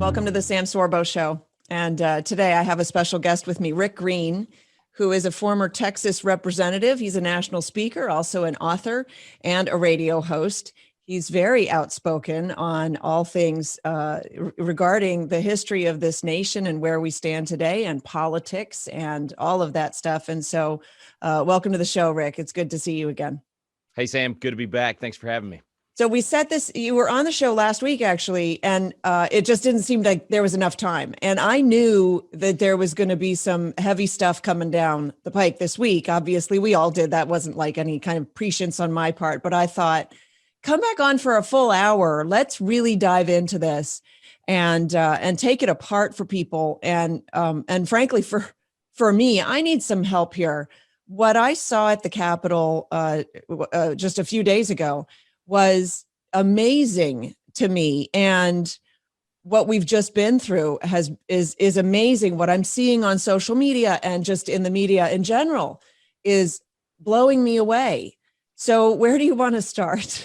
Welcome to the Sam Sorbo Show. And today I have a special guest with me, Rick Green, who is a former Texas representative. He's a national speaker, also an author and a radio host. He's very outspoken on all things regarding the history of this nation and where we stand today and politics and all of that stuff. And so welcome to the show, Rick. It's good to see you again. Hey, Sam. Good to be back. Thanks for having me. So we set this, you were on the show last week, actually, and it just didn't seem like there was enough time. And I knew that there was going to be some heavy stuff coming down the pike this week. Obviously, we all did. That wasn't like any kind of prescience on my part, but I thought, come back on for a full hour. Let's really dive into this and take it apart for people. And frankly, for me, I need some help here. What I saw at the Capitol just a few days ago was amazing to me, and what we've just been through is amazing. What I'm seeing on social media and just in the media in general is blowing me away. So where do you want to start?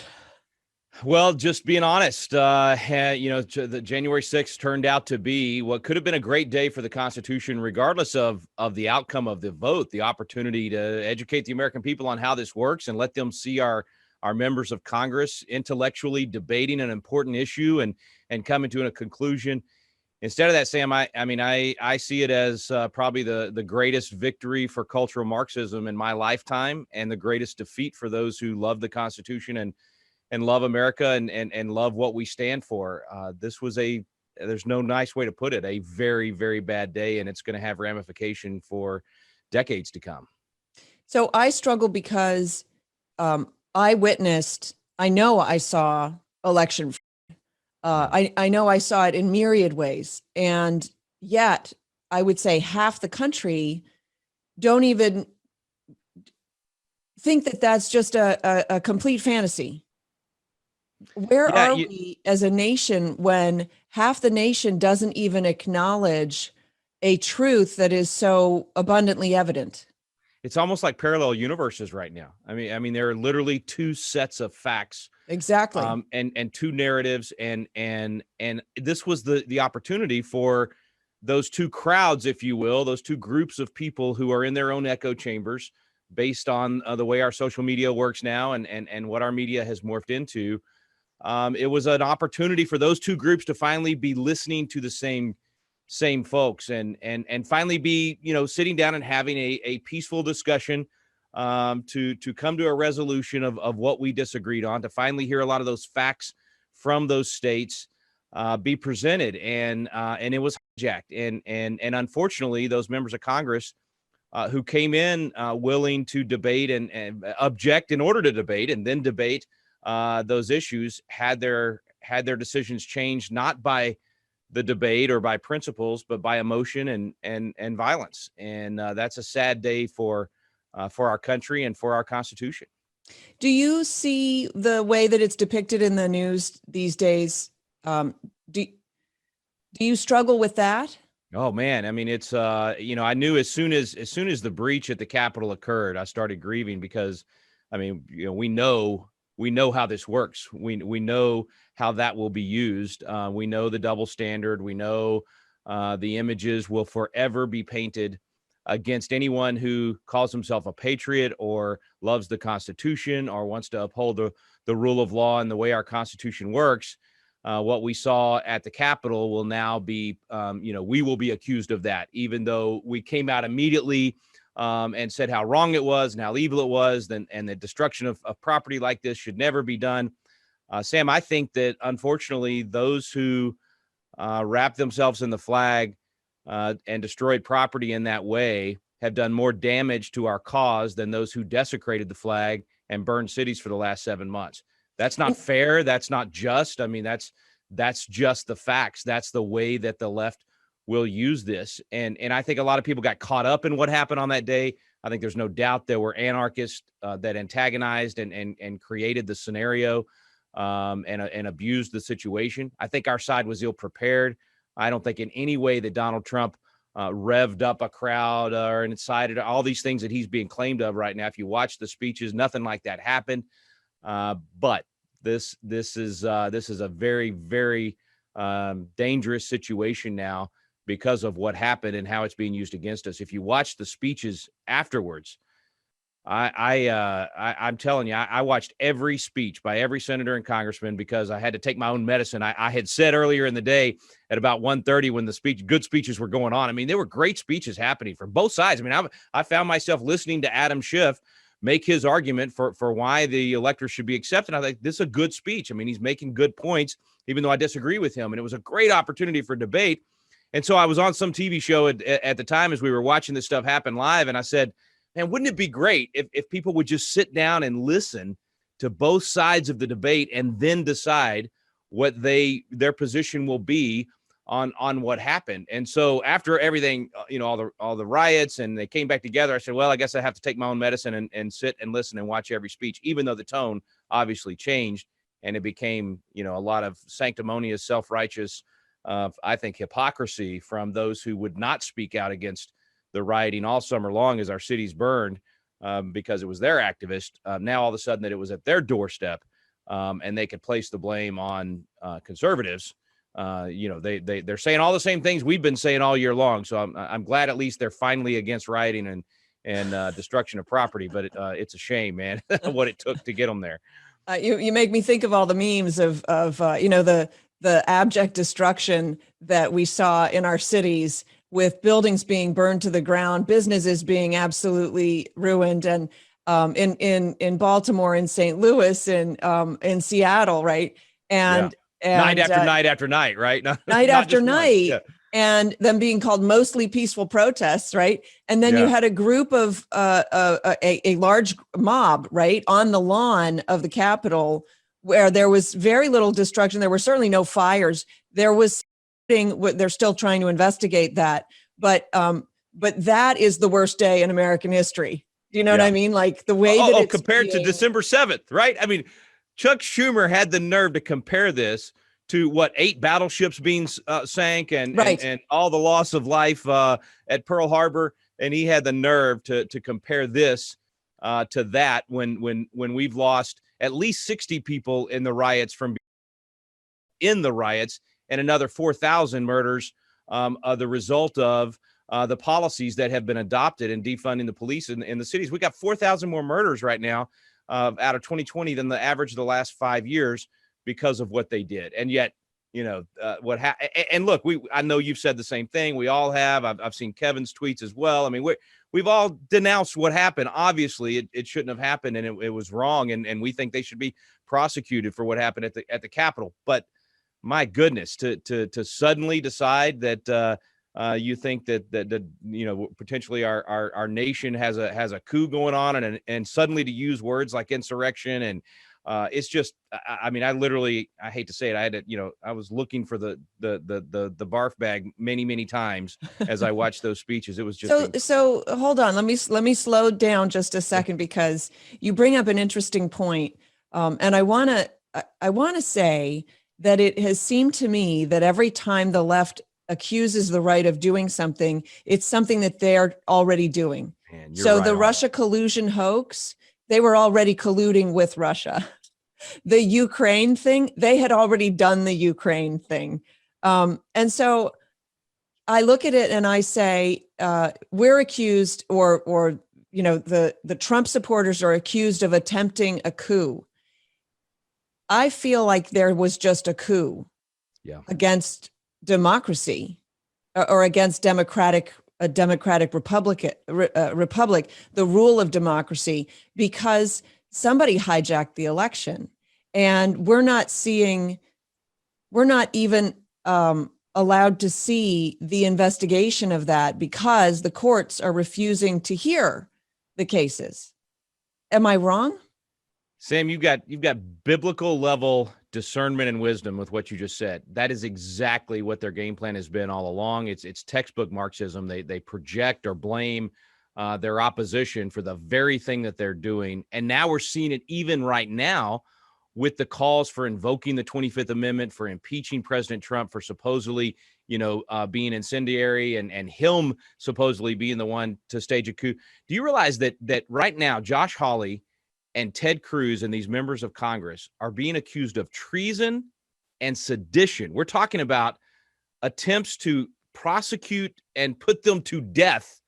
Well, just being honest, the January 6th turned out to be what could have been a great day for the Constitution, regardless of the outcome of the vote, the opportunity to educate the American people on how this works and let them see our members of Congress intellectually debating an important issue and coming to a conclusion. Instead of that, Sam, I see it as probably the greatest victory for cultural Marxism in my lifetime, and the greatest defeat for those who love the Constitution and love America and love what we stand for. This was there's no nice way to put it, a very, very bad day, and it's going to have ramification for decades to come. So I struggle because I know I saw election. I know I saw it in myriad ways. And yet I would say half the country don't even think that that's just a complete fantasy. Where are we as a nation when half the nation doesn't even acknowledge a truth that is so abundantly evident? It's almost like parallel universes right now. I mean, there are literally two sets of facts, exactly, and two narratives, and this was the opportunity for those two crowds, if you will, those two groups of people who are in their own echo chambers, based on the way our social media works now and what our media has morphed into. It was an opportunity for those two groups to finally be listening to the same folks and finally be, sitting down and having a peaceful discussion to come to a resolution of what we disagreed on, to finally hear a lot of those facts from those states be presented. And it was hijacked. And unfortunately, those members of Congress who came in willing to debate and object in order to debate and then debate those issues had their decisions changed, not by the debate or by principles, but by emotion and violence. And that's a sad day for our country and for our Constitution. Do you see the way that it's depicted in the news these days? Do you struggle with that? Oh man. I mean, it's, I knew as soon as the breach at the Capitol occurred, I started grieving because, we know how this works. We know how that will be used. We know the double standard. We know the images will forever be painted against anyone who calls himself a patriot or loves the Constitution or wants to uphold the rule of law and the way our Constitution works. What we saw at the Capitol will now be, we will be accused of that, even though we came out immediately and said how wrong it was and how evil it was, and the destruction of property like this should never be done. Sam, I think that unfortunately those who wrapped themselves in the flag and destroyed property in that way have done more damage to our cause than those who desecrated the flag and burned cities for the last 7 months. That's not fair. That's not just. I mean, that's just the facts. That's the way that the left will use this. And I think a lot of people got caught up in what happened on that day. I think there's no doubt there were anarchists that antagonized and created the scenario and abused the situation. I think our side was ill prepared. I don't think in any way that Donald Trump revved up a crowd or incited all these things that he's being claimed of right now. If you watch the speeches, nothing like that happened. But this is a very, very dangerous situation now because of what happened and how it's being used against us. If you watch the speeches afterwards, I'm telling you, I watched every speech by every senator and congressman because I had to take my own medicine. I had said earlier in the day at about 1:30 when the good speeches were going on. I mean, there were great speeches happening from both sides. I mean, I found myself listening to Adam Schiff make his argument for why the electors should be accepted. I think this is a good speech. I mean, he's making good points, even though I disagree with him. And it was a great opportunity for debate. And so I was on some TV show at the time as we were watching this stuff happen live. And I said, man, wouldn't it be great if people would just sit down and listen to both sides of the debate and then decide what their position will be on what happened? And so after everything, all the riots and they came back together, I said, well, I guess I have to take my own medicine and sit and listen and watch every speech, even though the tone obviously changed and it became, a lot of sanctimonious, self-righteous, I think, hypocrisy from those who would not speak out against the rioting all summer long as our cities burned because it was their activist. Now, all of a sudden that it was at their doorstep and they could place the blame on conservatives. They're saying all the same things we've been saying all year long. So I'm glad at least they're finally against rioting and destruction of property. But it's a shame, man, what it took to get them there. You make me think of all the memes of the abject destruction that we saw in our cities, with buildings being burned to the ground, businesses being absolutely ruined, and in Baltimore, in St. Louis, and in Seattle, right? And night after night, right? Night after night, yeah. And them being called mostly peaceful protests, right? And then you had a group of a large mob, right, on the lawn of the Capitol, where there was very little destruction. There were certainly no fires. There was they're still trying to investigate that, but that is the worst day in American history. Do you know what I mean? Like the way that it's compared to December 7th, right? I mean, Chuck Schumer had the nerve to compare this to 8 battleships being sank and all the loss of life at Pearl Harbor, and he had the nerve to compare this to that when we've lost at least 60 people in the riots and another 4,000 murders the result of the policies that have been adopted in defunding the police in the cities. We got 4,000 more murders right now out of 2020 than the average of the last 5 years because of what they did. And yet, and look, I know you've said the same thing. We all have. I've seen Kevin's tweets as well. I mean, we've all denounced what happened. Obviously, it shouldn't have happened, and it was wrong. And we think they should be prosecuted for what happened at the Capitol. But my goodness, to suddenly decide that you think that potentially our nation has a coup going on, and suddenly to use words like insurrection, and it's just, I mean, I hate to say it, I was looking for the barf bag many times as I watched those speeches. It was just so hold on, let me slow down just a second, because you bring up an interesting point, and I want to say that it has seemed to me that every time the left accuses the right of doing something, it's something that they're already doing. Man, so right, the Russia collusion hoax, they were already colluding with Russia. The Ukraine thing, they had already done the Ukraine thing. And so I look at it and I say, we're accused, or the Trump supporters are accused of attempting a coup. I feel like there was just a coup against democracy, or against a democratic republic, the rule of democracy, because somebody hijacked the election. And we're not even allowed to see the investigation of that because the courts are refusing to hear the cases. Am I wrong? Sam, you've got biblical level discernment and wisdom with what you just said. That is exactly what their game plan has been all along. It's textbook Marxism. They project or blame their opposition for the very thing that they're doing. And now we're seeing it even right now with the calls for invoking the 25th Amendment, for impeaching President Trump for supposedly, being incendiary, and him supposedly being the one to stage a coup. Do you realize that right now, Josh Hawley and Ted Cruz and these members of Congress are being accused of treason and sedition. We're talking about attempts to prosecute and put them to death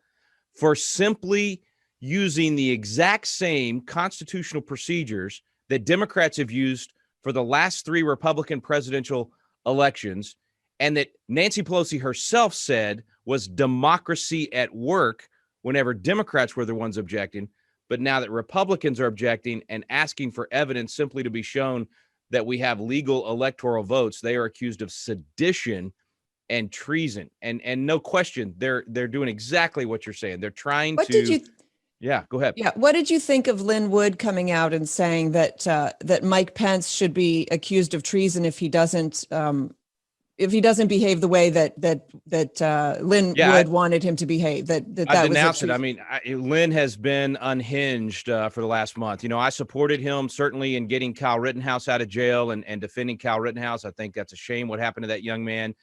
for simply using the exact same constitutional procedures that Democrats have used for the last 3 Republican presidential elections, and that Nancy Pelosi herself said was democracy at work whenever Democrats were the ones objecting. But now that Republicans are objecting and asking for evidence simply to be shown that we have legal electoral votes, they are accused of sedition and treason. And no question, they're doing exactly what you're saying. They're trying What to. did you? Yeah, go ahead. Yeah, what did you think of Lynn Wood coming out and saying that that Mike Pence should be accused of treason if he doesn't behave the way that Lynn Wood wanted him to behave? That I was denounced it. I mean, Lynn has been unhinged for the last month. You know, I supported him certainly in getting Kyle Rittenhouse out of jail and defending Kyle Rittenhouse. I think that's a shame what happened to that young man.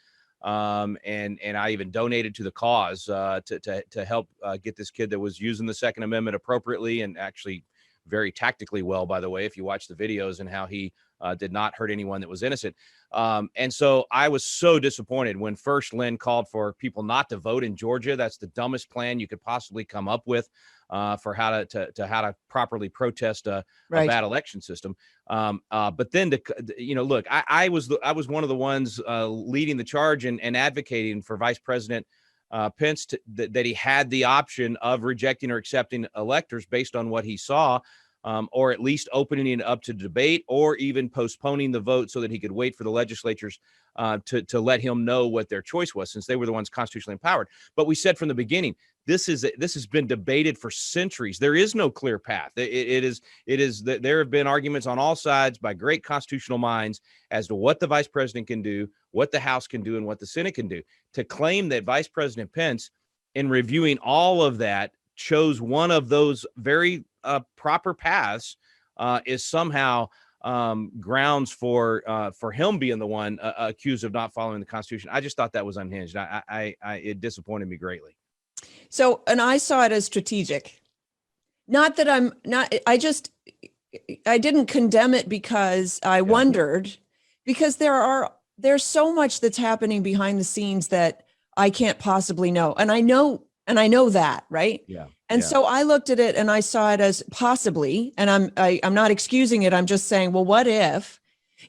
And I even donated to the cause to help get this kid that was using the Second Amendment appropriately and actually very tactically well, by the way, if you watch the videos, and how he did not hurt anyone that was innocent. And so I was so disappointed when first Lynn called for people not to vote in Georgia. That's the dumbest plan you could possibly come up with for how to properly protest a bad election system. But then look, I was one of the ones leading the charge and advocating for Vice President Pence that he had the option of rejecting or accepting electors based on what he saw, or at least opening it up to debate, or even postponing the vote so that he could wait for the legislatures to let him know what their choice was, since they were the ones constitutionally empowered. But we said from the beginning, this has been debated for centuries. There is no clear path. It is that there have been arguments on all sides by great constitutional minds as to what the vice president can do, what the House can do, and what the Senate can do. To claim that Vice President Pence, in reviewing all of that, chose one of those very proper paths is somehow grounds for him being the one accused of not following the Constitution. I just thought that was unhinged. It disappointed me greatly. So, and I saw it as strategic. Not that I'm not, I didn't condemn it because I wondered, because there's so much that's happening behind the scenes that I can't possibly know. And I know that, right? Yeah. And so I looked at it and I saw it as possibly, and I'm not excusing it. I'm just saying, well, what if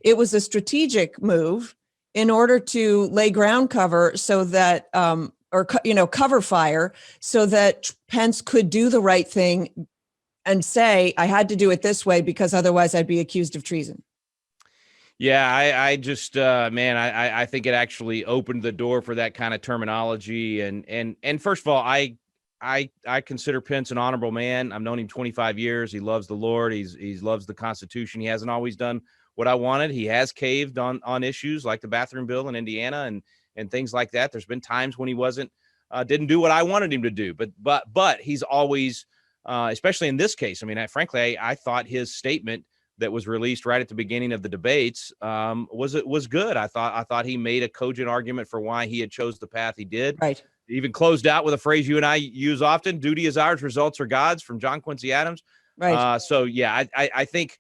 it was a strategic move in order to lay ground cover so that, cover fire so that Pence could do the right thing and say, I had to do it this way because otherwise I'd be accused of treason. Yeah, I just, I think it actually opened the door for that kind of terminology. And first of all, I consider Pence an honorable man. I've known him 25 years. He loves the Lord. He loves the Constitution. He hasn't always done what I wanted. He has caved on issues like the bathroom bill in Indiana and things like that. There's been times when he didn't do what I wanted him to do, but he's always, especially in this case. I mean, frankly, I thought his statement that was released right at the beginning of the debates was good. I thought he made a cogent argument for why he had chose the path he did. Right. Even closed out with a phrase you and I use often: "Duty is ours, results are God's," from John Quincy Adams. Right. So yeah, I think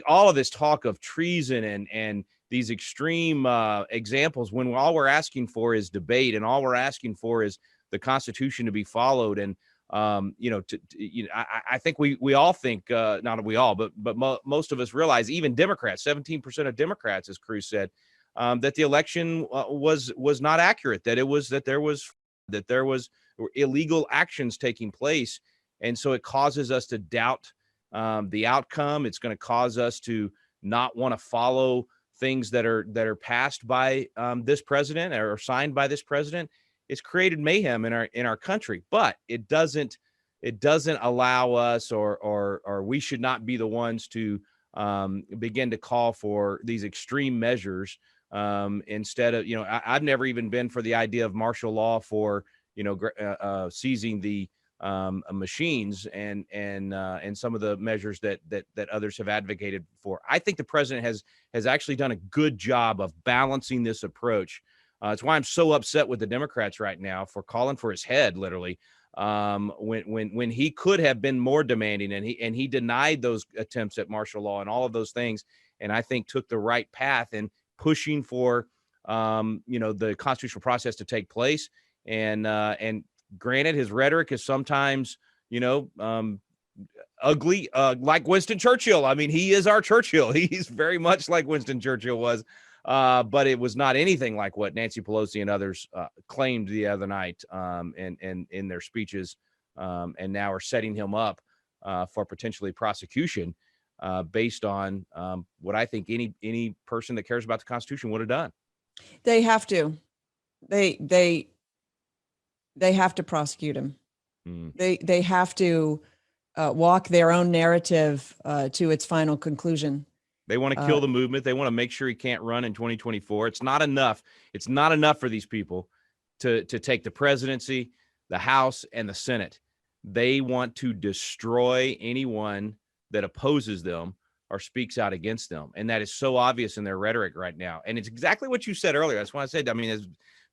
all of this talk of treason and these extreme examples, when all we're asking for is debate, and all we're asking for is the Constitution to be followed, and I think we all think, not we all, but most of us realize, even Democrats, 17% of Democrats, as Cruz said, that the election was not accurate, that there was illegal actions taking place, and so it causes us to doubt the outcome. It's going to cause us to not want to follow things that are passed by this president or signed by this president. It's created mayhem in our country, but it doesn't allow us, or we should not be the ones to begin to call for these extreme measures. Instead of, I've never even been for the idea of martial law for, seizing the machines and some of the measures that others have advocated for. I think the president has actually done a good job of balancing this approach. It's why I'm so upset with the Democrats right now for calling for his head, literally, when he could have been more demanding, and he denied those attempts at martial law and all of those things, and I think took the right path and pushing for, the constitutional process to take place. And granted, his rhetoric is sometimes, ugly, like Winston Churchill. I mean, he is our Churchill. He's very much like Winston Churchill was, but it was not anything like what Nancy Pelosi and others claimed the other night, and in their speeches, and now are setting him up for potentially prosecution based on what I think any person that cares about the Constitution would have done. They have to. They have to prosecute him. They have to walk their own narrative to its final conclusion. They want to kill the movement. They want to make sure he can't run in 2024. It's not enough. It's not enough for these people to take the presidency, the House, and the Senate. They want to destroy anyone that opposes them or speaks out against them. And that is so obvious in their rhetoric right now. And it's exactly what you said earlier. That's why I said, it's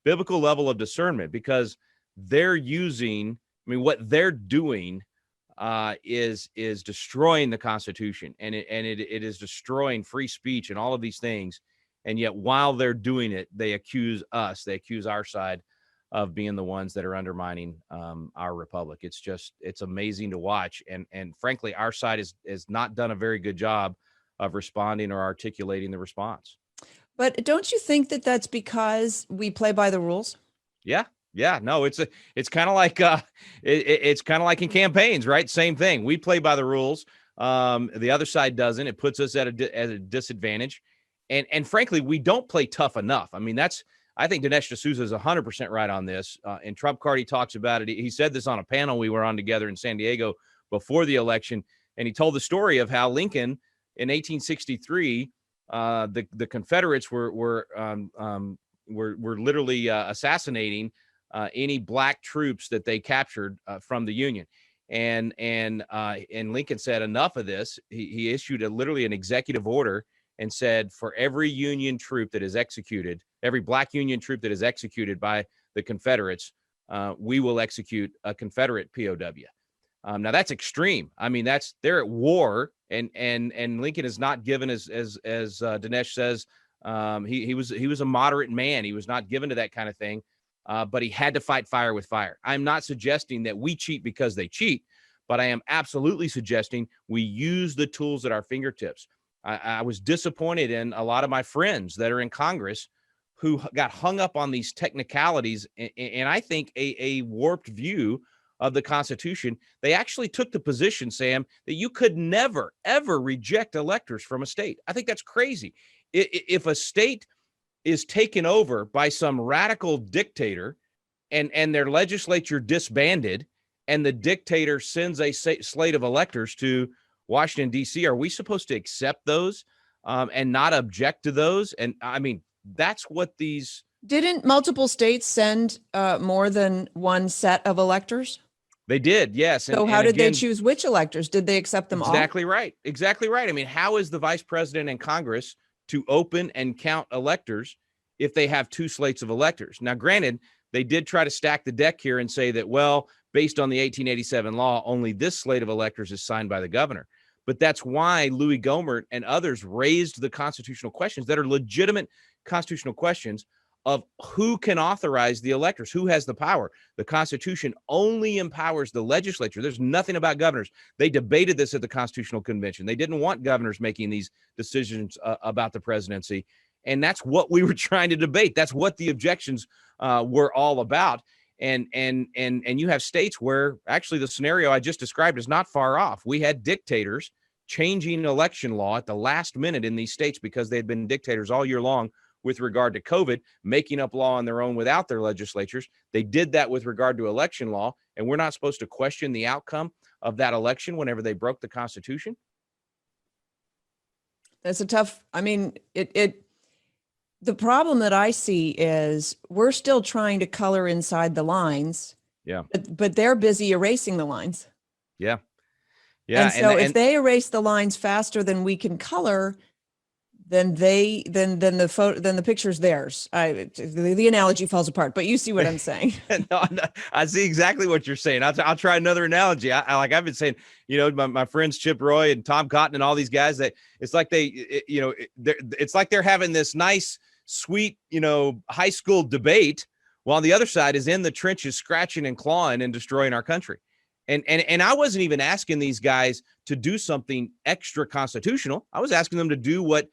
biblical level of discernment, because they're using, what they're doing is destroying the Constitution, and it is destroying free speech and all of these things. And yet while they're doing it, they accuse our side of being the ones that are undermining our republic. It's amazing to watch. And frankly, our side has not done a very good job of responding or articulating the response. But don't you think that that's because we play by the rules? Yeah, no, it's kind of like it's kind of like in campaigns, right? Same thing. We play by the rules. The other side doesn't. It puts us at a disadvantage. And frankly, we don't play tough enough. I think Dinesh D'Souza is 100% right on this. And Trump Card, he talks about it. He said this on a panel we were on together in San Diego before the election. And he told the story of how Lincoln in 1863, the Confederates were literally assassinating any black troops that they captured from the Union. And Lincoln said, enough of this. He issued literally an executive order and said, for every Union troop that is executed, every black Union troop that is executed by the Confederates, we will execute a Confederate POW. Now that's extreme. They're at war, and Lincoln is not given, as Dinesh says, he was a moderate man. He was not given to that kind of thing, but he had to fight fire with fire. I'm not suggesting that we cheat because they cheat, but I am absolutely suggesting we use the tools at our fingertips. I was disappointed in a lot of my friends that are in Congress who got hung up on these technicalities, and I think a warped view of the Constitution. They actually took the position, Sam, that you could never, ever reject electors from a state. I think that's crazy. If a state is taken over by some radical dictator and their legislature disbanded, and the dictator sends a slate of electors to Washington, D.C., are we supposed to accept those and not object to those? And that's what these... Didn't multiple states send more than one set of electors? They did, yes. So how did they choose which electors? Did they accept them all? Exactly right. How is the vice president and Congress to open and count electors if they have two slates of electors? Now, granted, they did try to stack the deck here and say that, well, based on the 1887 law, only this slate of electors is signed by the governor. But that's why Louis Gohmert and others raised the constitutional questions that are legitimate constitutional questions of who can authorize the electors, who has the power. The Constitution only empowers the legislature. There's nothing about governors. They debated this at the Constitutional Convention. They didn't want governors making these decisions about the presidency. And that's what we were trying to debate. That's what the objections were all about. And you have states where actually the scenario I just described is not far off. We had dictators changing election law at the last minute in these states because they had been dictators all year long with regard to COVID, making up law on their own without their legislatures. They did that with regard to election law, and we're not supposed to question the outcome of that election whenever they broke the Constitution. That's a tough, the problem that I see is we're still trying to color inside the lines. Yeah. But they're busy erasing the lines. Yeah. Yeah. And so if they erase the lines faster than we can color, then the picture's theirs. The analogy falls apart, but you see what I'm saying. No, I see exactly what you're saying. I'll try another analogy. I've been saying, my friends Chip Roy and Tom Cotton and all these guys, that it's like it's like they're having this nice sweet, high school debate, while the other side is in the trenches scratching and clawing and destroying our country. And I wasn't even asking these guys to do something extra constitutional. I was asking them to do what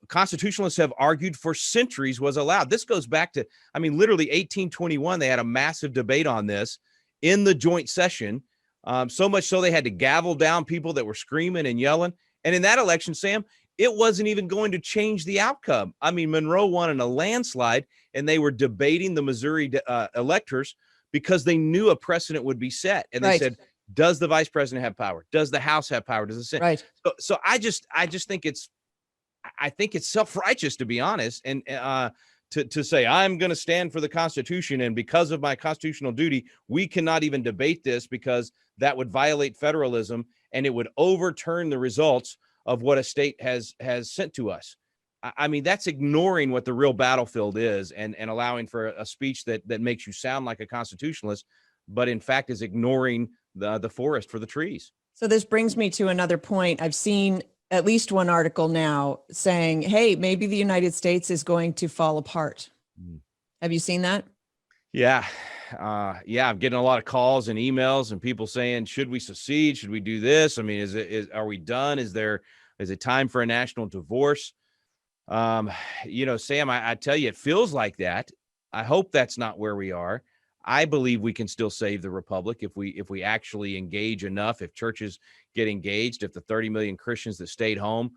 constitutionalists have argued for centuries was allowed. This goes back to, literally 1821, they had a massive debate on this in the joint session. So much so they had to gavel down people that were screaming and yelling. And in that election, Sam, it wasn't even going to change the outcome. Monroe won in a landslide, and they were debating the Missouri electors because they knew a precedent would be set. And they said, does the vice president have power? Does the House have power? Does the Senate? Right. So I just think it's self-righteous, to be honest. And to say, I'm going to stand for the Constitution, and because of my constitutional duty, we cannot even debate this because that would violate federalism and it would overturn the results of what a state has sent to us. That's ignoring what the real battlefield is and allowing for a speech that makes you sound like a constitutionalist, but in fact is ignoring the forest for the trees. So this brings me to another point. I've seen at least one article now saying, hey, maybe the United States is going to fall apart. Have you seen that? Yeah. I'm getting a lot of calls and emails and people saying, should we secede? Should we do this? Are we done? Is it time for a national divorce? Sam, I tell you, it feels like that. I hope that's not where we are. I believe we can still save the republic if we actually engage enough, if churches get engaged, if the 30 million Christians that stayed home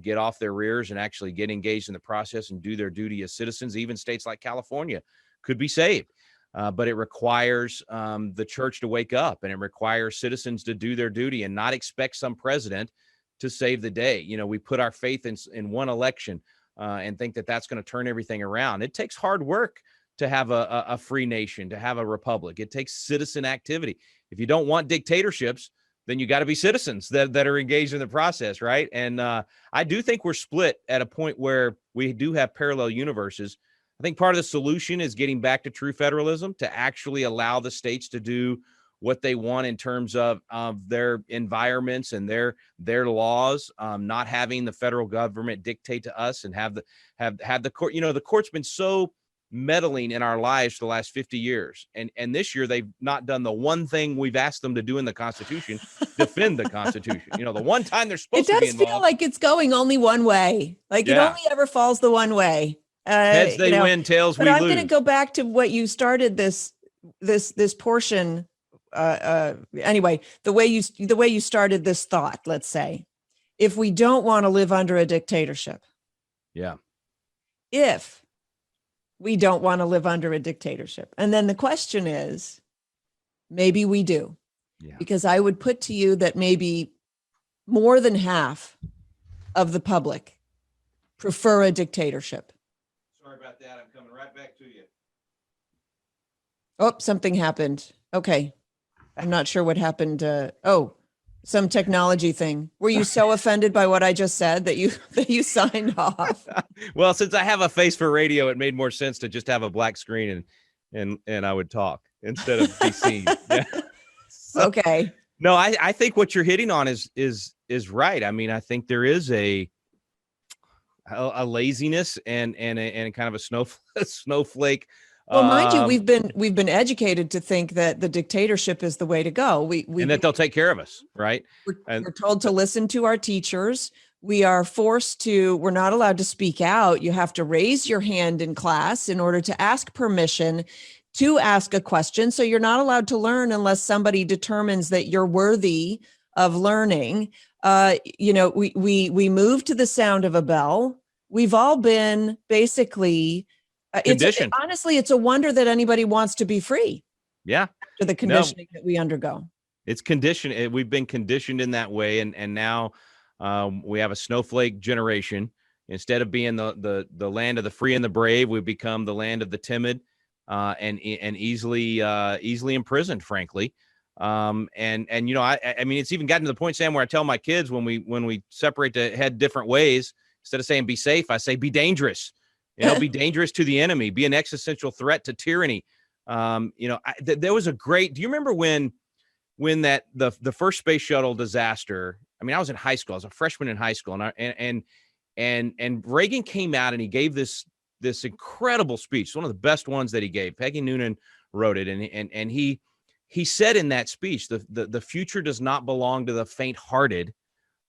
get off their rears and actually get engaged in the process and do their duty as citizens. Even states like California could be saved. But it requires the church to wake up, and it requires citizens to do their duty and not expect some president to save the day. We put our faith in one election and think that that's going to turn everything around. It takes hard work to have a free nation, to have a republic. It takes citizen activity. If you don't want dictatorships, then you got to be citizens that are engaged in the process, right? And I do think we're split at a point where we do have parallel universes. I think part of the solution is getting back to true federalism, to actually allow the states to do what they want in terms of their environments and their laws, not having the federal government dictate to us, and have the court. The court's been so meddling in our lives for the last 50 years. And this year they've not done the one thing we've asked them to do in the Constitution, defend the Constitution. The one time they're supposed to be involved. It does feel like it's going only one way. It only ever falls the one way. Heads they win, tails we lose. But I'm going to go back to what you started this portion. Anyway, the way you started this thought, let's say, if we don't want to live under a dictatorship. Yeah. If we don't want to live under a dictatorship. And then the question is, maybe we do. Yeah. Because I would put to you that maybe more than half of the public prefer a dictatorship. Sorry about that. I'm coming right back to you. Oh, something happened. Okay. I'm not sure what happened. Some technology thing. Were you so offended by what I just said that you signed off? Well, since I have a face for radio, it made more sense to just have a black screen and I would talk instead of be seen. Yeah. Okay. No, I think what you're hitting on is right. I think there is a laziness and kind of a snowflake. Well, mind you, we've been educated to think that the dictatorship is the way to go. And that they'll take care of us, right? We're told to listen to our teachers. We're not allowed to speak out. You have to raise your hand in class in order to ask permission to ask a question. So you're not allowed to learn unless somebody determines that you're worthy of learning. We move to the sound of a bell. We've all been basically conditioned. Honestly, it's a wonder that anybody wants to be free. Yeah. To the conditioning that we undergo. It's conditioned. We've been conditioned in that way. And now we have a snowflake generation. Instead of being the land of the free and the brave, we've become the land of the timid and easily imprisoned, frankly. It's even gotten to the point, Sam, where I tell my kids when we separate to head different ways, instead of saying be safe, I say be dangerous. Be dangerous to the enemy, be an existential threat to tyranny. There was a great, do you remember when that the first space shuttle disaster, I was in high school, I was a freshman in high school, and Reagan came out and he gave this this incredible speech, one of the best ones that he gave. Peggy Noonan wrote it, and he said in that speech, the future does not belong to the faint-hearted,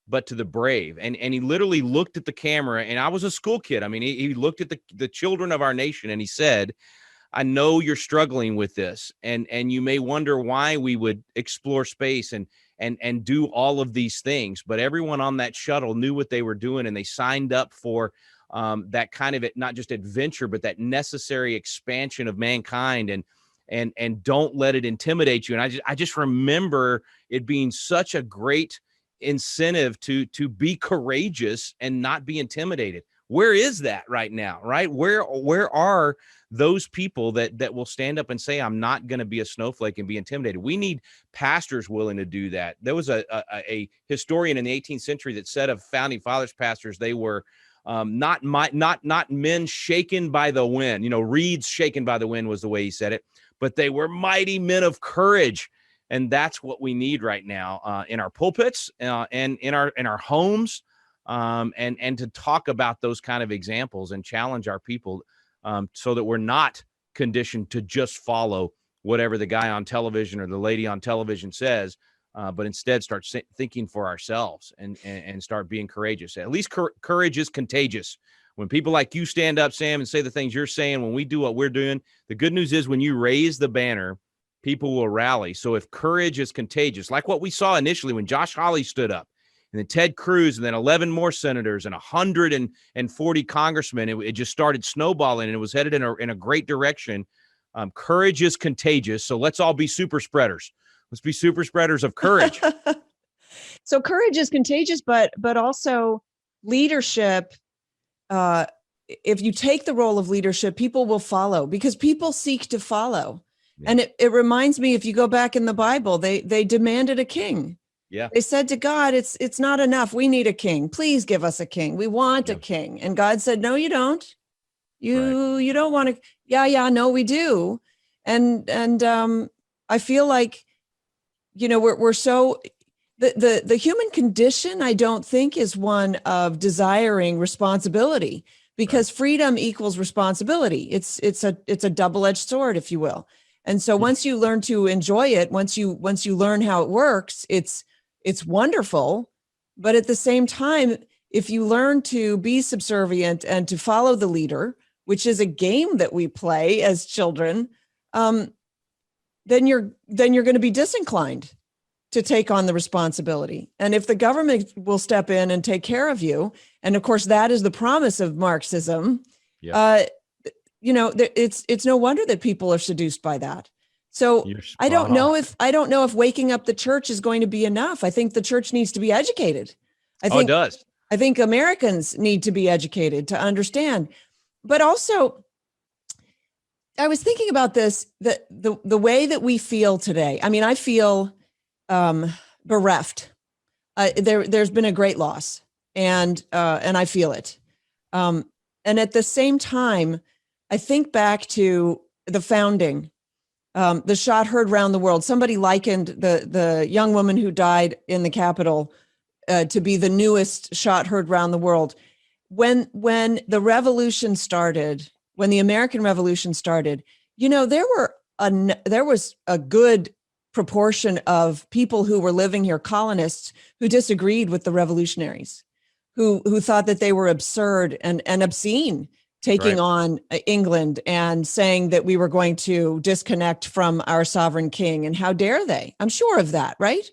but to the brave. And he literally looked at the camera, and I was a school kid. I mean, he looked at the children of our nation, and he said, I know you're struggling with this, and you may wonder why we would explore space and do all of these things, but everyone on that shuttle knew what they were doing, and they signed up for that kind of not just adventure, but that necessary expansion of mankind, and don't let it intimidate you. And I just remember it being such a great incentive to be courageous and not be intimidated. Where is that right now? Right? Where are those people that will stand up and say, I'm not going to be a snowflake and be intimidated? We need pastors willing to do that. There was a historian in the 18th century that said of founding fathers pastors, they were not men shaken by the wind. You know, reeds shaken by the wind was the way he said it, but they were mighty men of courage. And that's what we need right now in our pulpits and in our homes, and to talk about those kind of examples and challenge our people, so that we're not conditioned to just follow whatever the guy on television or the lady on television says, but instead start thinking for ourselves and start being courageous. At least courage is contagious. When people like you stand up, Sam, and say the things you're saying, when we do what we're doing, the good news is when you raise the banner, people will rally. So if courage is contagious, like what we saw initially when Josh Hawley stood up, and then Ted Cruz, and then 11 more senators and 140 congressmen, it just started snowballing, and it was headed in a great direction. Courage is contagious. So let's all be super spreaders. Let's be super spreaders of courage. So courage is contagious, but also leadership. If you take the role of leadership, people will follow, because people seek to follow. Yeah. And it reminds me, if you go back in the Bible, they demanded a king. Yeah. They said to God, it's not enough. We need a king. Please give us a king. We want a king. And God said, no, you don't. You don't want to. Yeah. No, we do. And I feel like, we're so, the human condition, I don't think, is one of desiring responsibility, because freedom equals responsibility. It's a double-edged sword, if you will. And so once you learn to enjoy it, once you learn how it works, it's wonderful. But at the same time, if you learn to be subservient and to follow the leader, which is a game that we play as children, then you're going to be disinclined to take on the responsibility. And if the government will step in and take care of you, and of course that is the promise of Marxism, it's no wonder that people are seduced by that. So I don't know if waking up the church is going to be enough. I think the church needs to be educated. It does. I think Americans need to be educated to understand. But also, I was thinking about this, the way that we feel today. I mean, I feel bereft. There's been a great loss, and I feel it. And at the same time, I think back to the founding, the shot heard round the world. Somebody likened the young woman who died in the Capitol to be the newest shot heard round the world. When the revolution started, when the American Revolution started, there was a good proportion of people who were living here, colonists, who disagreed with the revolutionaries, who thought that they were absurd and obscene, taking on England and saying that we were going to disconnect from our sovereign king. And how dare they? I'm sure of that, right?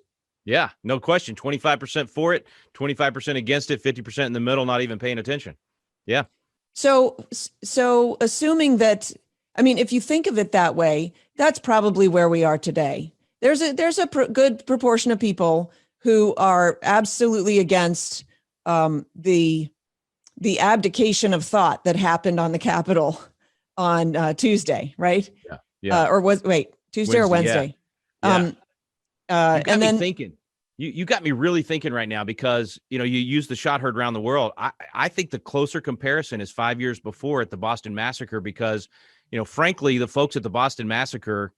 Yeah, no question. 25% for it, 25% against it, 50% in the middle, not even paying attention. Yeah. So assuming that, I mean, if you think of it that way, that's probably where we are today. There's a good proportion of people who are absolutely against the abdication of thought that happened on the Capitol on Tuesday, right? Yeah. Tuesday or Wednesday? Yeah. And then thinking. You got me really thinking right now, because you use the shot heard around the world. I think the closer comparison is 5 years before at the Boston Massacre, because frankly, the folks at the Boston Massacre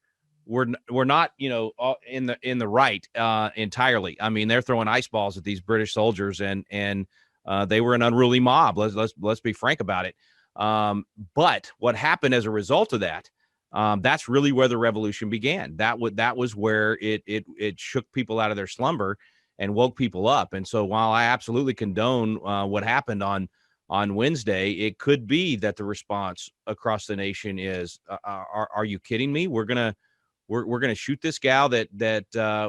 were not in the right entirely. I mean, they're throwing ice balls at these British soldiers, and they were an unruly mob. Let's be frank about it. But what happened as a result of that, that's really where the revolution began. That was where it shook people out of their slumber and woke people up. And so while I absolutely condone what happened on Wednesday, it could be that the response across the nation is, are you kidding me? We're gonna shoot this gal that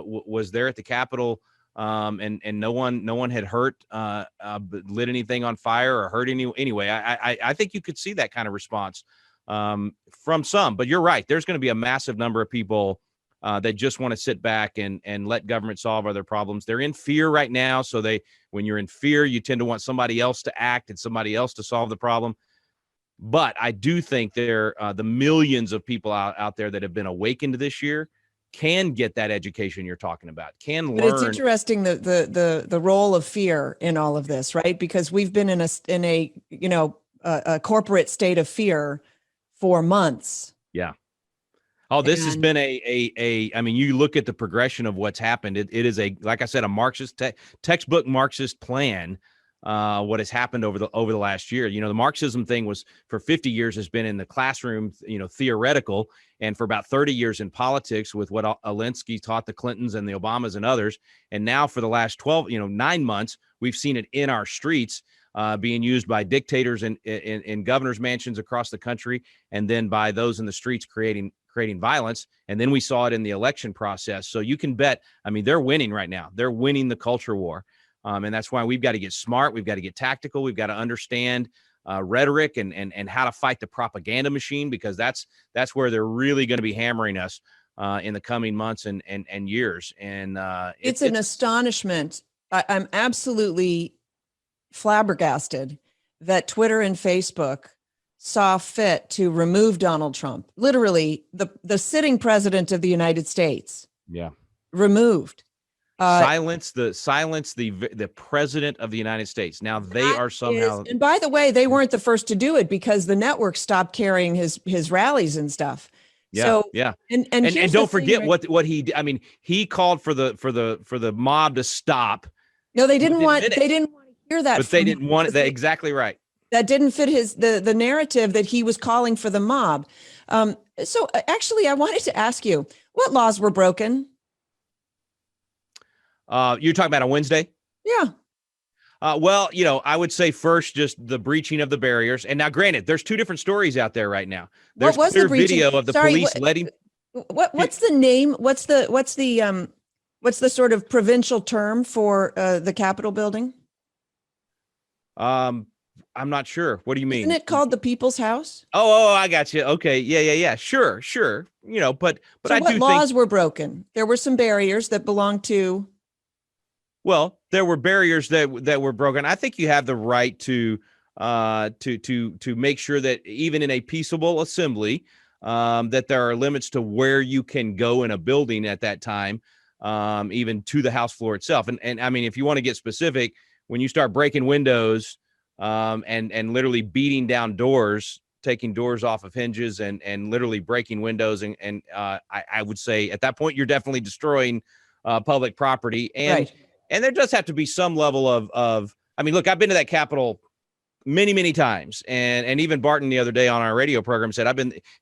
was there at the Capitol, and no one had hurt, lit anything on fire or hurt anyway. I think you could see that kind of response from some, but you're right. There's going to be a massive number of people that just want to sit back and let government solve other problems. They're in fear right now. So when you're in fear, you tend to want somebody else to act and somebody else to solve the problem. But I do think the millions of people out there that have been awakened this year can get that education you're talking about, can learn. But it's interesting the role of fear in all of this, right? Because we've been in a corporate state of fear for months. Yeah. Oh, this has been I mean, you look at the progression of what's happened. It is like I said, a Marxist textbook Marxist plan. What has happened over the last year. The Marxism thing was for 50 years has been in the classroom, theoretical, and for about 30 years in politics with what Alinsky taught the Clintons and the Obamas and others. And now for the last 9 months, we've seen it in our streets, being used by dictators in governors' mansions across the country, and then by those in the streets creating violence. And then we saw it in the election process. So you can bet, I mean, they're winning right now. They're winning the culture war. And that's why we've got to get smart. We've got to get tactical. We've got to understand rhetoric and how to fight the propaganda machine, because that's where they're really going to be hammering us in the coming months and years. And it's an astonishment. I'm absolutely flabbergasted that Twitter and Facebook saw fit to remove Donald Trump, literally the sitting president of the United States. Yeah, removed. Silence the president of the United States. Now they are somehow. And by the way, they weren't the first to do it, because the network stopped carrying his rallies and stuff. Yeah, so, yeah. And don't forget what he. I mean, he called for the mob to stop. No, they didn't want to hear that. But they didn't want it. That exactly right. That didn't fit the narrative that he was calling for the mob. So actually, I wanted to ask you, what laws were broken? You're talking about on Wednesday? Yeah. Well, I would say first, just the breaching of the barriers. And now, granted, there's two different stories out there right now. There's clear video of the police letting. What's the name? What's the sort of provincial term for the Capitol building? I'm not sure. What do you mean? Isn't it called the People's House? Oh, I got you. Okay. Yeah. Sure. But so I do think laws were broken. There were some barriers that belonged to. Well, there were barriers that were broken. I think you have the right to make sure that even in a peaceable assembly, that there are limits to where you can go in a building at that time, even to the House floor itself. And I mean, if you want to get specific, when you start breaking windows, and literally beating down doors, taking doors off of hinges and literally breaking windows, and I would say at that point you're definitely destroying public property. And right. And there does have to be some level of, I mean, look, I've been to that Capitol many times. And even Barton the other day on our radio program said,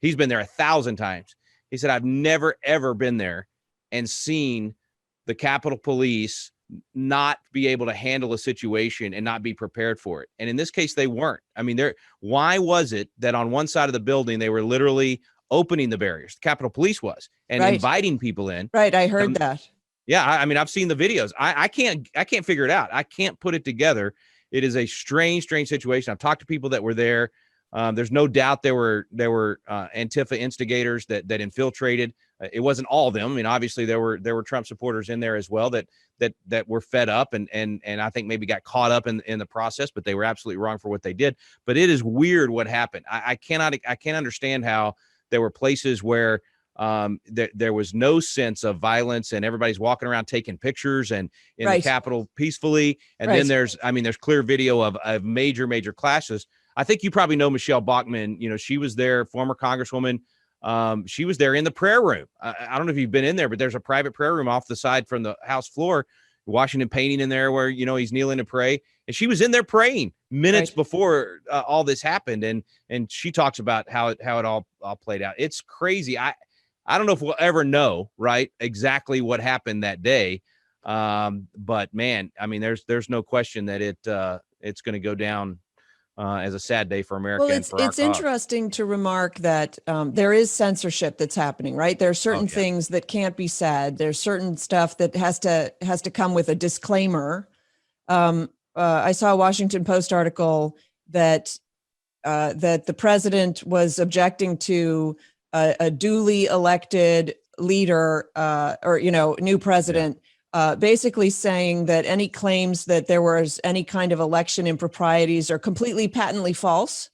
he's been there 1,000 times. He said, I've never, ever been there and seen the Capitol Police not be able to handle a situation and not be prepared for it. And in this case, they weren't. I mean, why was it that on one side of the building, they were literally opening the barriers? The Capitol Police was, and right. inviting people in. Right. I heard that. Yeah, I mean, I've seen the videos. I can't figure it out. I can't put it together. It is a strange situation. I've talked to people that were there. There's no doubt there were Antifa instigators that infiltrated. It wasn't all of them. I mean, obviously there were Trump supporters in there as well that were fed up and I think maybe got caught up in the process, but they were absolutely wrong for what they did. But it is weird what happened. I can't understand how there were places where there was no sense of violence and everybody's walking around taking pictures and in right. the Capitol peacefully. And right. then there's clear video of major clashes. I think you probably know Michelle Bachmann. She was there, former Congresswoman. She was there in the prayer room. I don't know if you've been in there, but there's a private prayer room off the side from the House floor. Washington painting in there where, he's kneeling to pray. And she was in there praying minutes before all this happened. And she talks about how it all played out. It's crazy. I don't know if we'll ever know, right, exactly what happened that day. But man, I mean, there's no question that it's going to go down as a sad day for America. Well, and for our it's cause. interesting to remark that there is censorship that's happening, right? There are certain things that can't be said. There's certain stuff that has to come with a disclaimer. I saw a Washington Post article that the president was objecting to a duly elected leader or new president. Basically saying that any claims that there was any kind of election improprieties are completely patently false,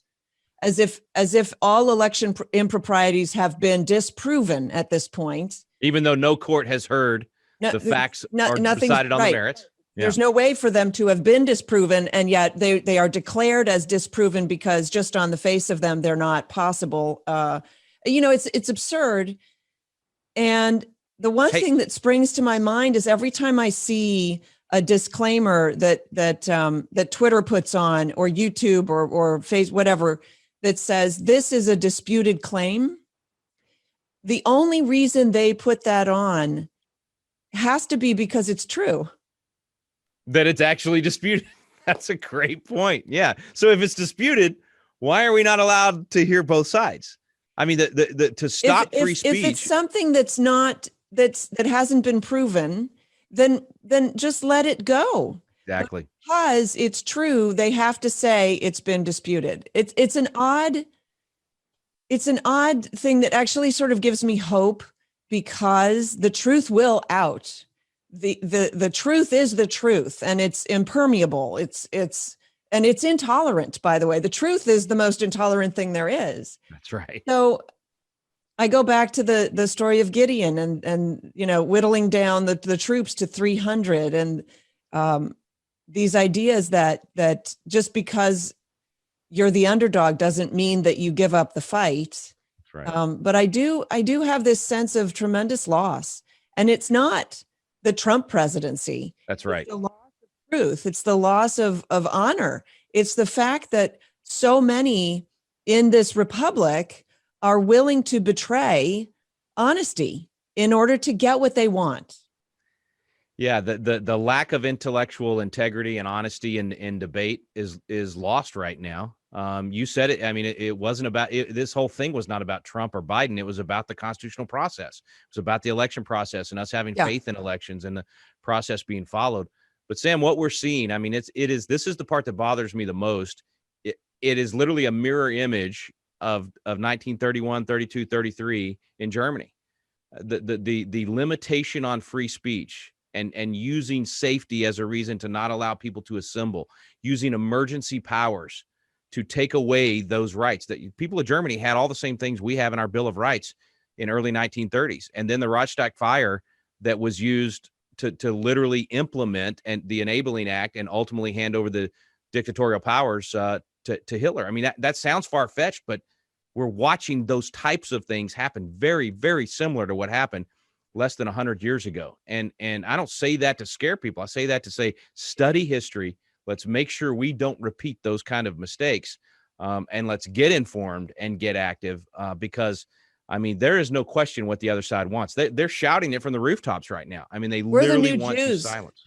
as if all election improprieties have been disproven at this point. Even though no court has heard the facts or decided on the merits. Yeah. There's no way for them to have been disproven, and yet they are declared as disproven because just on the face of them, they're not possible. It's absurd. And the one thing that springs to my mind is every time I see a disclaimer that Twitter puts on, or YouTube or Facebook, whatever, that says this is a disputed claim, the only reason they put that on has to be because it's true. That it's actually disputed. That's a great point. Yeah. So if it's disputed, why are we not allowed to hear both sides? I mean, to stop free speech. If it's something that hasn't been proven, then just let it go. Exactly. Because it's true, they have to say it's been disputed. It's an odd thing that actually sort of gives me hope, because the truth will out. The truth is the truth, and it's impermeable. It's intolerant, by the way. The truth is the most intolerant thing there is. That's right. So I go back to the story of Gideon and whittling down the troops to 300, and these ideas that just because you're the underdog doesn't mean that you give up the fight. That's right. But I do have this sense of tremendous loss, and it's not the Trump presidency. That's right. It's the loss of truth. It's the loss of honor. It's the fact that so many in this republic are willing to betray honesty in order to get what they want. Yeah, the lack of intellectual integrity and honesty in debate is lost right now. You said it. I mean, it wasn't about it. This whole thing was not about Trump or Biden. It was about the constitutional process. It was about the election process and us having faith in elections and the process being followed. But Sam, what we're seeing, I mean, this is the part that bothers me the most. It is literally a mirror image of 1931, 32, 33 in Germany. The limitation on free speech and using safety as a reason to not allow people to assemble, using emergency powers to take away those rights. That people of Germany had all the same things we have in our Bill of Rights in early 1930s. And then the Reichstag fire that was used to literally implement and the Enabling Act and ultimately hand over the dictatorial powers to Hitler. I mean, that sounds far-fetched, but we're watching those types of things happen very, very similar to what happened less than 100 years ago. And I don't say that to scare people. I say that to say, study history. Let's make sure we don't repeat those kind of mistakes. And let's get informed and get active because, I mean, there is no question what the other side wants. They're shouting it from the rooftops right now. I mean, We're literally the new want Jews. to silence.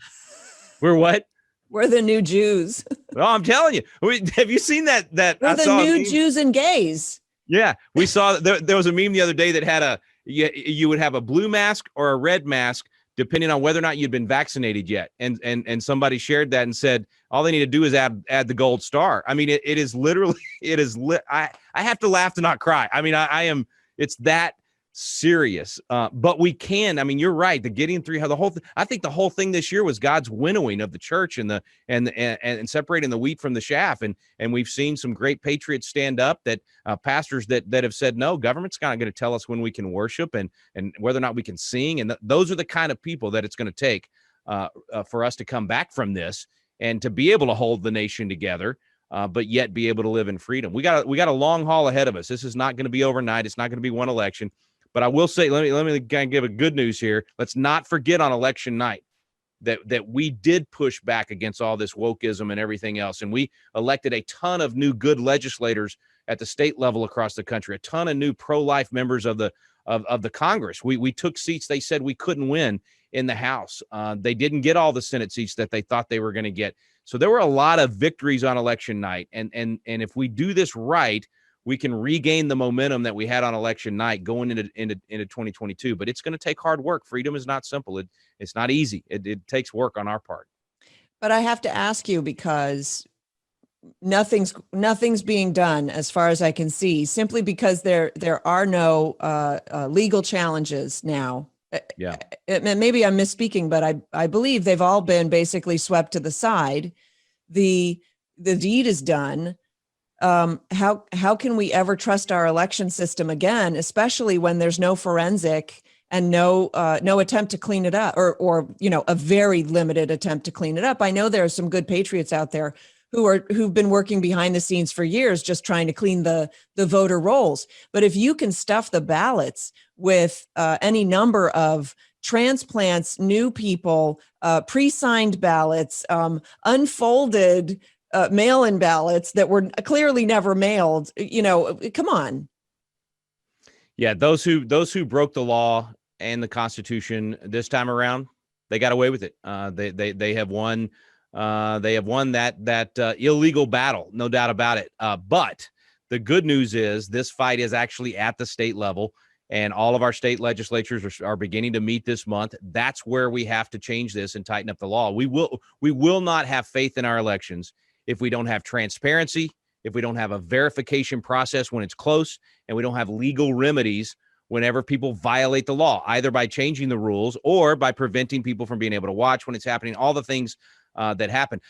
We're what? We're the new Jews. Well, I'm telling you. Have you seen that? We're the new Jews and gays. Yeah, we saw there was a meme the other day that had you would have a blue mask or a red mask depending on whether or not you'd been vaccinated yet. And somebody shared that and said all they need to do is add the gold star. I mean, it is literally I have to laugh to not cry. I mean, it's that serious. But we can. I mean, you're right. The Gideon 3, I think the whole thing this year was God's winnowing of the church and separating the wheat from the chaff. And we've seen some great patriots stand up, that pastors that have said, no, government's not going to tell us when we can worship and whether or not we can sing. And those are the kind of people that it's going to take for us to come back from this and to be able to hold the nation together. But yet be able to live in freedom. We got a long haul ahead of us. This is not going to be overnight. It's not going to be one election. But I will say, let me kind of give a good news here. Let's not forget on election night that we did push back against all this wokeism and everything else. And we elected a ton of new good legislators at the state level across the country, a ton of new pro-life members of the Congress. We took seats they said we couldn't win in the House. They didn't get all the Senate seats that they thought they were going to get. So there were a lot of victories on election night. And if we do this right, we can regain the momentum that we had on election night going into 2022. But it's going to take hard work. Freedom is not simple. It's not easy. It takes work on our part. But I have to ask you, because nothing's being done as far as I can see, simply because there are no legal challenges now. Yeah. Maybe I'm misspeaking, but I believe they've all been basically swept to the side. The deed is done. How can we ever trust our election system again, especially when there's no forensic and no attempt to clean it up, or a very limited attempt to clean it up? I know there are some good patriots out there who've been working behind the scenes for years, just trying to clean the voter rolls. But if you can stuff the ballots with any number of transplants, new people, pre-signed ballots, unfolded mail-in ballots that were clearly never mailed, come on. Yeah, those who broke the law and the Constitution this time around, they got away with it. They have won. They have won that illegal battle, no doubt about it. But the good news is this fight is actually at the state level, and all of our state legislatures are beginning to meet this month. That's where we have to change this and tighten up the law. We will not have faith in our elections if we don't have transparency, if we don't have a verification process when it's close, and we don't have legal remedies whenever people violate the law, either by changing the rules or by preventing people from being able to watch when it's happening, all the things that happened.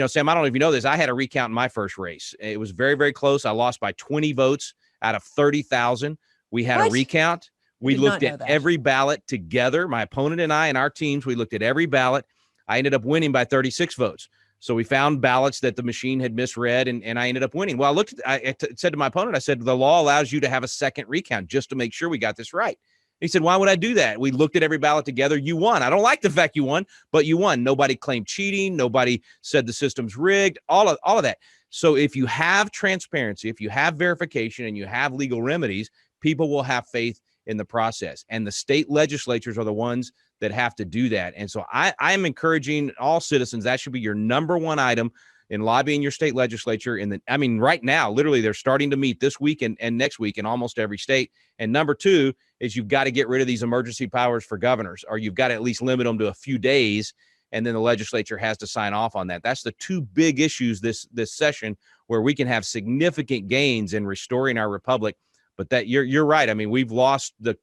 Sam, I don't know if you know this. I had a recount in my first race. It was very, very close. I lost by 20 votes out of 30,000. We had a recount. We looked at every ballot together. My opponent and I and our teams, we looked at every ballot. I ended up winning by 36 votes. So we found ballots that the machine had misread, and I ended up winning. Well, I said to my opponent, I said, the law allows you to have a second recount just to make sure we got this right. He said, why would I do that? We looked at every ballot together. You won. I don't like the fact you won, but you won. Nobody claimed cheating. Nobody said the system's rigged, all of that. So if you have transparency, if you have verification, and you have legal remedies, people will have faith in the process. And the state legislatures are the ones that have to do that. And so I'm encouraging all citizens, that should be your number one item in lobbying your state legislature. Right now, literally, they're starting to meet this week and next week in almost every state. And number two is you've got to get rid of these emergency powers for governors, or you've got to at least limit them to a few days. And then the legislature has to sign off on that. That's the two big issues this session, where we can have significant gains in restoring our republic. But that you're right. I mean, we've lost the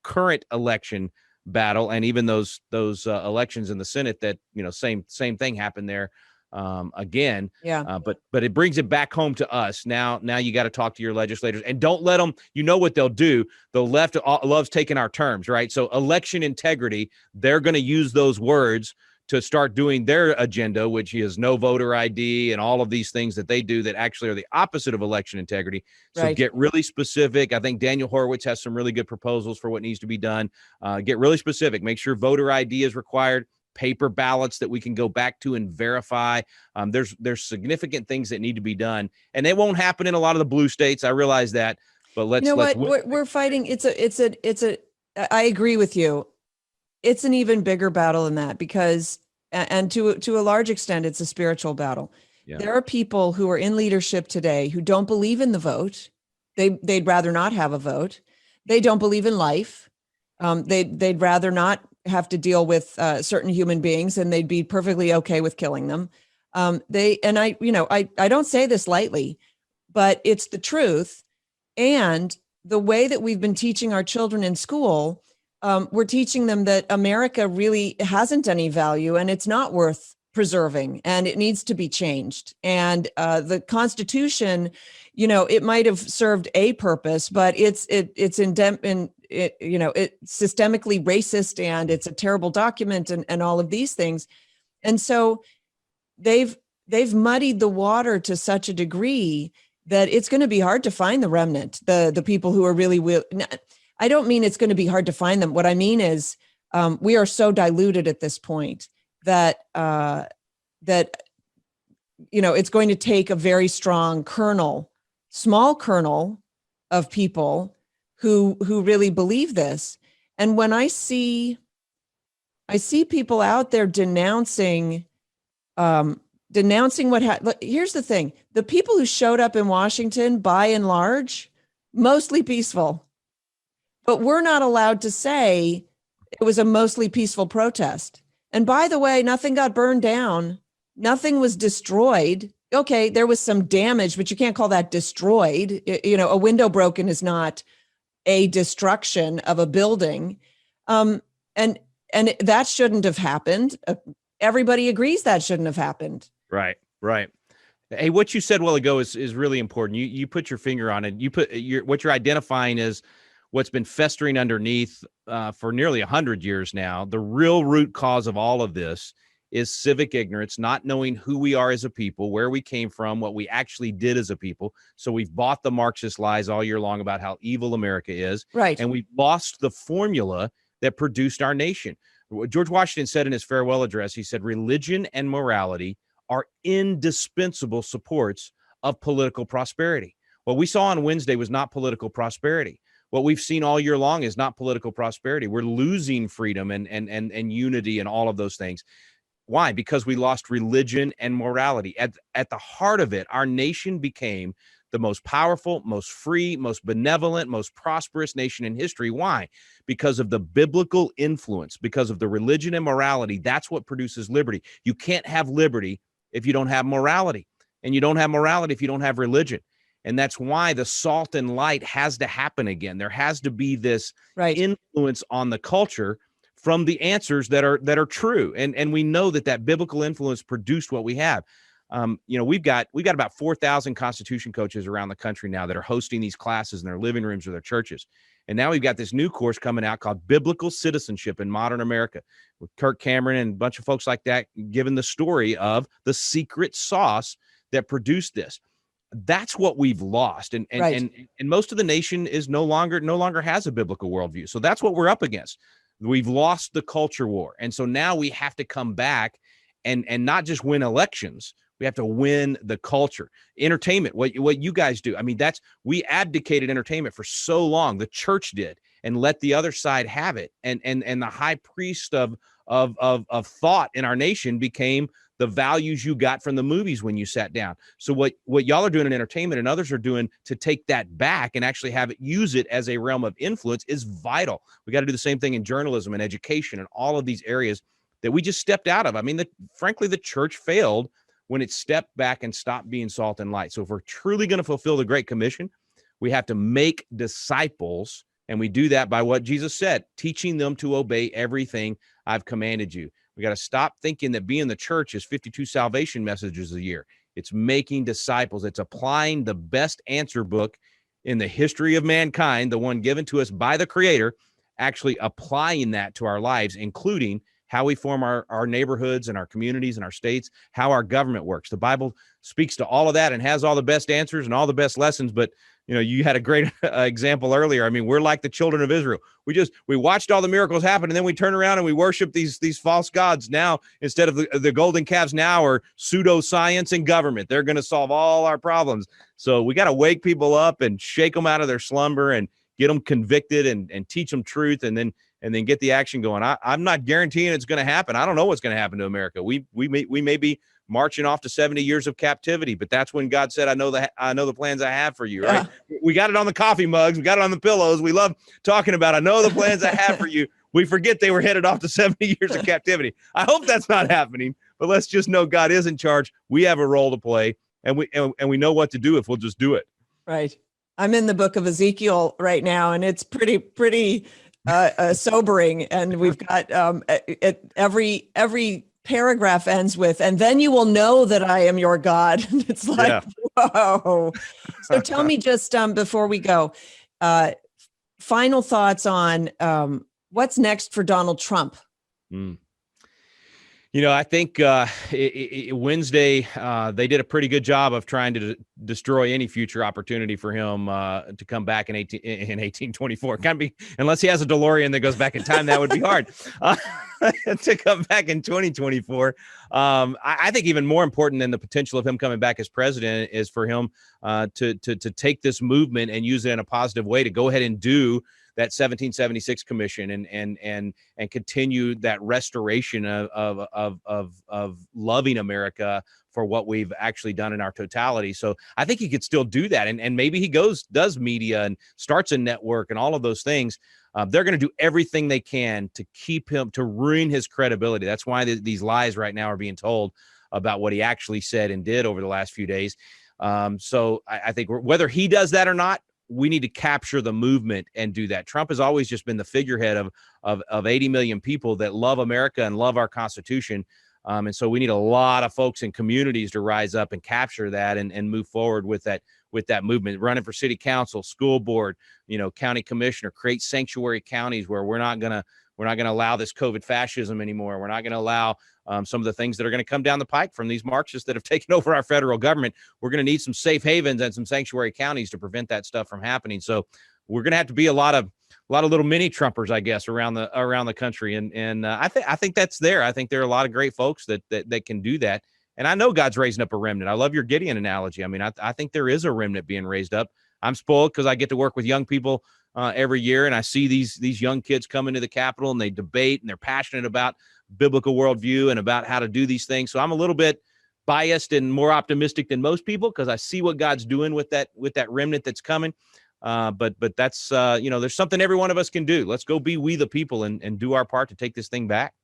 current election battle, and even those elections in the Senate that, same thing happened there again. Yeah. But it brings it back home to us. Now you got to talk to your legislators, and don't let them, what they'll do. The left loves taking our terms, right? So election integrity, they're going to use those words to start doing their agenda, which is no voter ID and all of these things that they do that actually are the opposite of election integrity. So right. Get really specific. I think Daniel Horowitz has some really good proposals for what needs to be done. Get really specific. Make sure voter ID is required, paper ballots that we can go back to and verify. There's significant things that need to be done, and it won't happen in a lot of the blue states. I realize that, but we're fighting. I agree with you. It's an even bigger battle than that, because, and to a large extent, it's a spiritual battle. Yeah. There are people who are in leadership today who don't believe in the vote. They'd rather not have a vote. They don't believe in life. They'd rather not have to deal with certain human beings, and they'd be perfectly okay with killing them. I don't say this lightly, but it's the truth. And the way that we've been teaching our children in school, we're teaching them that America really hasn't any value, and it's not worth preserving, and it needs to be changed. And the Constitution, it might have served a purpose, but it's systemically racist, and it's a terrible document, and all of these things. And so they've muddied the water to such a degree that it's going to be hard to find the remnant, the people who are really I don't mean it's going to be hard to find them. What I mean is we are so diluted at this point. that that it's going to take a very strong small kernel of people who really believe this. And when I see people out there denouncing here's the thing: the people who showed up in Washington, by and large, mostly peaceful, but we're not allowed to say it was a mostly peaceful protest. And by the way, nothing got burned down. Nothing was destroyed. Okay, there was some damage, but you can't call that destroyed. A window broken is not a destruction of a building. And that shouldn't have happened. Everybody agrees that shouldn't have happened. Right. Hey, what you said a while ago is really important. You put your finger on it. What you're identifying is what's been festering underneath for nearly 100 years now. The real root cause of all of this is civic ignorance, not knowing who we are as a people, where we came from, what we actually did as a people. So we've bought the Marxist lies all year long about how evil America is. Right. And we've lost the formula that produced our nation. George Washington said in his farewell address, he said, religion and morality are indispensable supports of political prosperity. What we saw on Wednesday was not political prosperity. What we've seen all year long is not political prosperity. We're losing freedom and unity and all of those things. Why? Because we lost religion and morality. At the heart of it, our nation became the most powerful, most free, most benevolent, most prosperous nation in history. Why? Because of the biblical influence, because of the religion and morality. That's what produces liberty. You can't have liberty if you don't have morality, and you don't have morality if you don't have religion. And that's why the salt and light has to happen again. There has to be this influence on the culture from the answers that are true. And we know that biblical influence produced what we have. We've got about 4,000 Constitution coaches around the country now that are hosting these classes in their living rooms or their churches. And now we've got this new course coming out called Biblical Citizenship in Modern America, with Kirk Cameron and a bunch of folks like that giving the story of the secret sauce that produced this. That's what we've lost. And most of the nation is no longer has a biblical worldview. So that's what we're up against. We've lost the culture war. And so now we have to come back and not just win elections. We have to win the culture. Entertainment, what you guys do. I mean, we abdicated entertainment for so long. The church did, and let the other side have it. And the high priest of thought in our nation became the values you got from the movies when you sat down. So what y'all are doing in entertainment and others are doing to take that back and actually use it as a realm of influence is vital. We got to do the same thing in journalism and education and all of these areas that we just stepped out of. I mean, frankly, the church failed when it stepped back and stopped being salt and light. So if we're truly going to fulfill the Great Commission, we have to make disciples. And we do that by what Jesus said, teaching them to obey everything I've commanded you. We got to stop thinking that being the church is 52 salvation messages a year. It's making disciples. It's applying the best answer book in the history of mankind, the one given to us by the Creator, actually applying that to our lives, including how we form our neighborhoods and our communities and our states, how our government works. The Bible speaks to all of that and has all the best answers and all the best lessons. But, you had a great example earlier. I mean, we're like the children of Israel. We watched all the miracles happen, and then we turn around and we worship these false gods. Now, instead of the golden calves now are pseudoscience and government. They're going to solve all our problems. So we got to wake people up and shake them out of their slumber and get them convicted and teach them truth, and then get the action going. I'm not guaranteeing it's going to happen. I don't know what's going to happen to America. We may be marching off to 70 years of captivity, but that's when God said, I know the plans I have for you, right? Yeah. We got it on the coffee mugs. We got it on the pillows. We love talking about, I know the plans I have for you. We forget they were headed off to 70 years of captivity. I hope that's not happening, but let's just know God is in charge. We have a role to play, and we know what to do if we'll just do it. Right. I'm in the book of Ezekiel right now, and it's pretty sobering. And we've got every paragraph ends with, and then you will know that I am your God. And it's like, whoa. So tell me just before we go, final thoughts on what's next for Donald Trump. I think Wednesday they did a pretty good job of trying to destroy any future opportunity for him to come back in 1824. Can't be unless he has a DeLorean that goes back in time. That would be hard to come back in 2024. I think even more important than the potential of him coming back as president is for him to take this movement and use it in a positive way to go ahead and do that 1776 commission and continue that restoration of loving America for what we've actually done in our totality. So I think he could still do that. And maybe he does media and starts a network and all of those things. They're going to do everything they can to keep him, to ruin his credibility. That's why these lies right now are being told about what he actually said and did over the last few days. So I think whether he does that or not, we need to capture the movement and do that. Trump has always just been the figurehead of 80 million people that love America and love our Constitution. And so we need a lot of folks in communities to rise up and capture that and move forward with that movement, running for city council, school board, county commissioner, create sanctuary counties where we're not going to allow this COVID fascism anymore. We're not going to allow some of the things that are going to come down the pike from these Marxists that have taken over our federal government. We're going to need some safe havens and some sanctuary counties to prevent that stuff from happening. So we're going to have to be a lot of little mini Trumpers, I guess, around the country. And I think that's there. I think there are a lot of great folks that can do that. And I know God's raising up a remnant. I love your Gideon analogy. I mean, I think there is a remnant being raised up. I'm spoiled because I get to work with young people every year, and I see these young kids come into the Capitol and they debate and they're passionate about biblical worldview and about how to do these things. So I'm a little bit biased and more optimistic than most people because I see what God's doing with that remnant that's coming. But that's there's something every one of us can do. Let's go be we the people and do our part to take this thing back.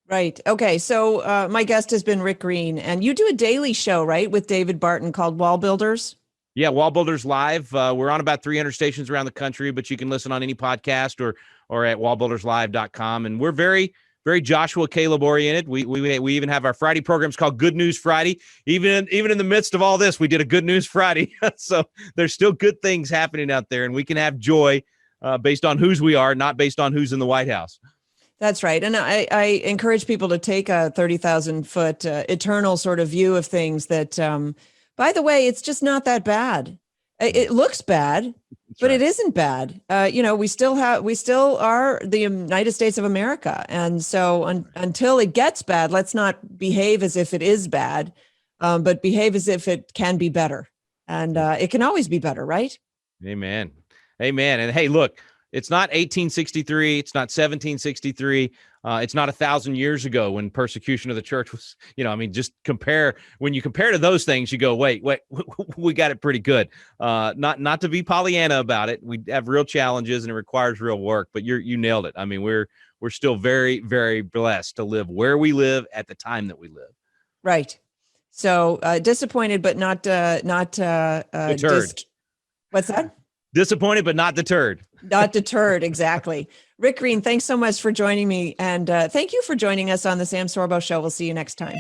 Right. Okay. So my guest has been Rick Green, and you do a daily show, right, with David Barton called Wall Builders? Yeah, Wall Builders Live. We're on about 300 stations around the country, but you can listen on any podcast or at wallbuilderslive.com. And we're very, very Joshua Caleb oriented. We even have our Friday programs called Good News Friday. Even in the midst of all this, we did a Good News Friday. So there's still good things happening out there, and we can have joy based on whose we are, not based on who's in the White House. That's right. And I encourage people to take a 30,000 foot eternal sort of view of things that, by the way, it's just not that bad. It looks bad, but it isn't bad. We still are the United States of America. And so until it gets bad, let's not behave as if it is bad, but behave as if it can be better. And it can always be better, right? Amen. Amen. And hey, look, it's not 1863. It's not 1763. It's not 1,000 years ago when persecution of the church was, just when you compare to those things, you go, wait, we got it pretty good. Not to be Pollyanna about it. We have real challenges and it requires real work, but you nailed it. I mean, we're still very, very blessed to live where we live at the time that we live. Right. So disappointed, but not deterred. What's that? Disappointed, but not deterred. Not deterred, exactly. Rick Green, thanks so much for joining me. And thank you for joining us on the Sam Sorbo Show. We'll see you next time.